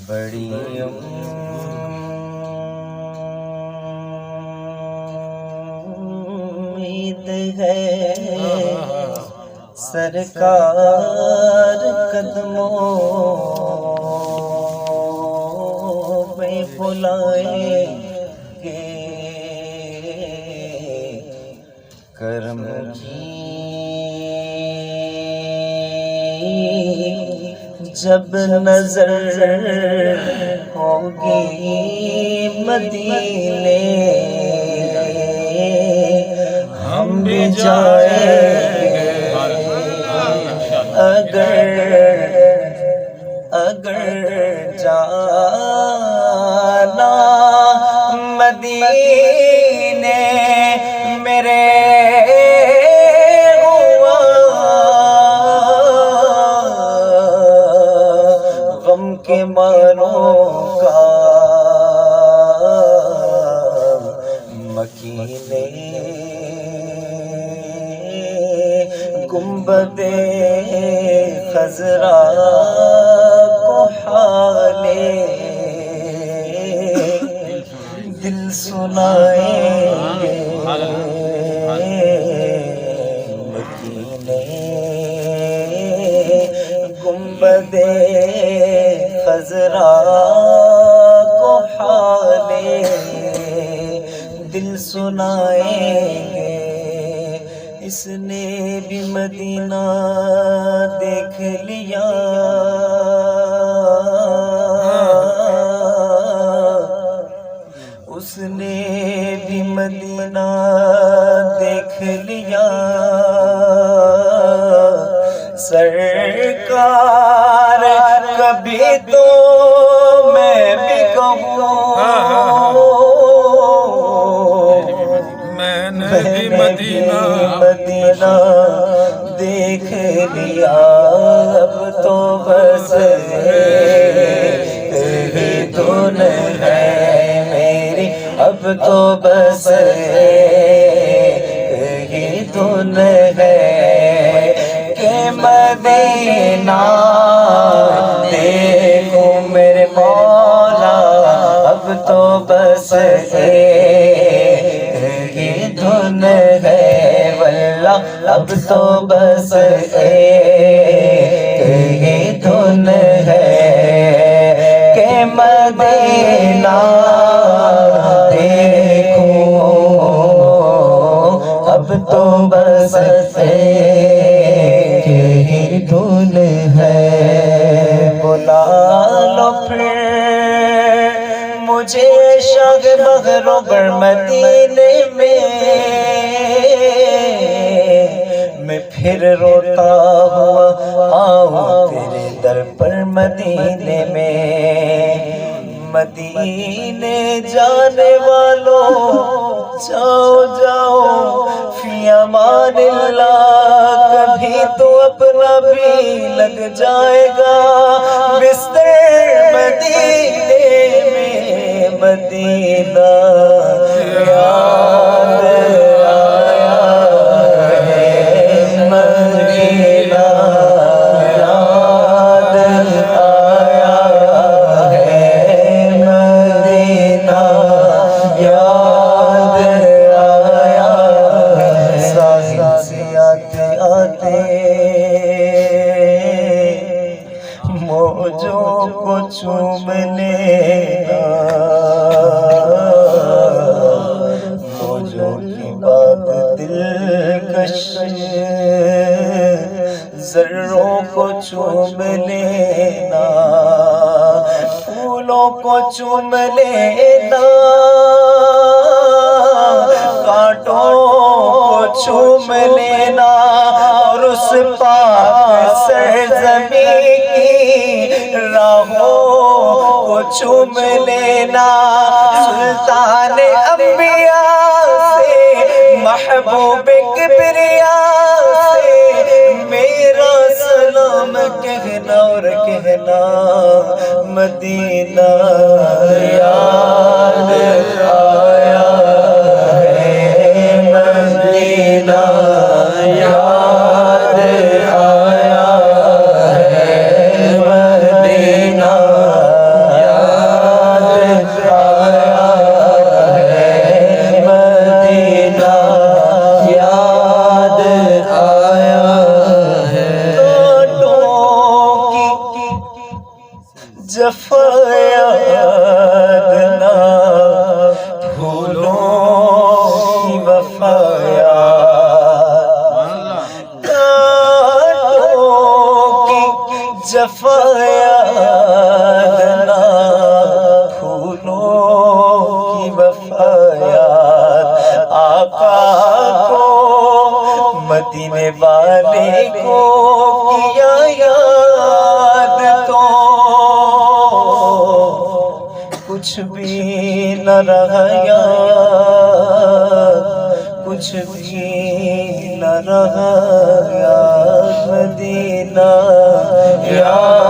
بڑی امید ہے سرکار قدموں پہ بلائیں گے، کرم کی جب نظر ہوگی مدینے ہم بھی جائیں گے، اگر جانا مدینے میرے غم کے ماروں کا مکینے گنبد خضرا کو حالے دل سنائیں گے، مکینے گنبد خضرا کو حالے دل سنائیں گے۔ اس نے بھی مدینہ دیکھ لیا، اس نے بھی مدینہ دیکھ لیا، سرکار کبھی تو میں بھی کہوں میں نے بھی مدینہ دیکھ لیا، اب تو بس ہی دھن ہے میری، اب تو بس ہی دھن ہے کہ مدینہ دیکھوں میرے مولا، اب تو بس ہی دھن ہے واللہ، اب تو بس ہی دھن ہے کہ مدینہ دیکھوں، اب تو بس ہی دھن ہے۔ بلا لو پھر مجھے شاہ مغرب مدینے میں پھر روتا ہوا آؤں تیرے در پر مدینے میں، مدینے جانے والوں جاؤ جاؤ فی امان اللہ، کبھی تو اپنا بھی لگ جائے گا بستر مدینے میں، مدینہ یاد آیا ہے، مدینہ یاد آیا ہے، مدینہ یاد آیا ہے، ساحل سے آتے آتے موجوں کو چوم لینا، موجوں کی بات دلکش ذروں کو چوم لینا، پھولوں کو چوم لینا، کانٹوں کو چوم لینا، اور اس پاک سرزمین کی راہوں کو چوم لینا، سلطان انبیاء سے محبوب کبریاء سے میرا سلام کہنا اور کہنا، مدینہ یاد آیا ہے، مدینہ یاد آیا ہے، جفا یاد نہ بھولو کی وفا یاد، کانٹوں کی جفا یاد نہ بھولو کی وفا یاد، آقا کو مدینے والے کو کیا یاد تو کچھ بھی نہ رہا یاد، کچھ بھی نہ رہا یاد، مدینہ یاد